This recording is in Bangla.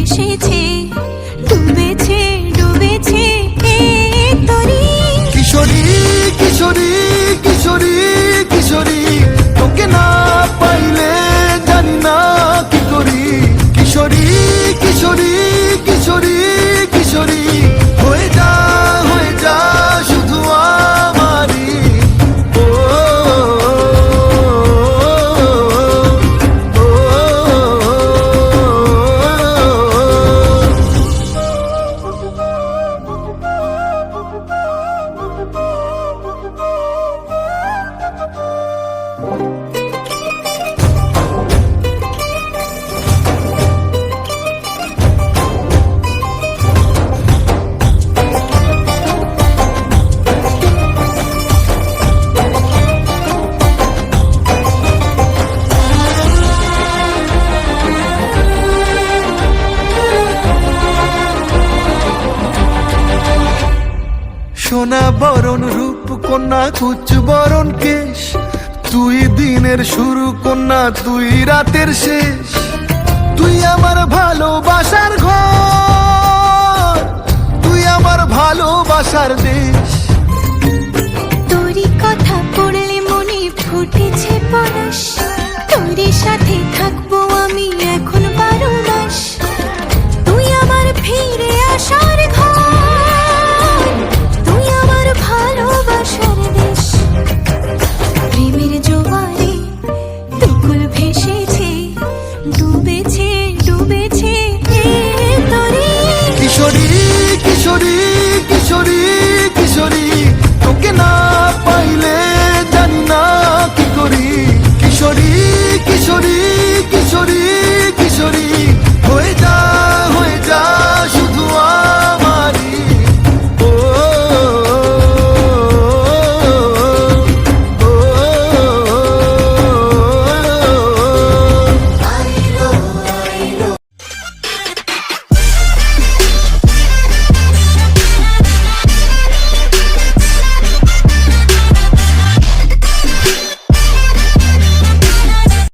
ভেসেছে, ডুবেছে ডুবেছে এই তরি। কিশোরী কিশোরী কিশোরী কিশোরী, তোকে না পাইলে জানি না কি করি। কিশোরী কিশোরী কিশোরী কিশোরী, হয়ে যা শুধু আমারই। ও, ও, ও, সোনা বরণ রূপ কন্যা কুচ বরণ কেশ, তুই দিনের শুরু কন্যা তুই রাতের শেষ। তুই আমার ভালোবাসার ঘর, তুই আমার ভালোবাসার দেশ। তোরই কথা পড়লে মনে ফুটেছে পরশ, তোরই সাথে থাকবো আমি এখন 12 মাস। তুই আমার ফিরে আসার ঘর, তুই আমার ভালোবাসার দেশ। প্রেমের জোয়ারে দুকুল ভেসেছে, ডুবেছে ডুবেছে এই তরি। কিশোরী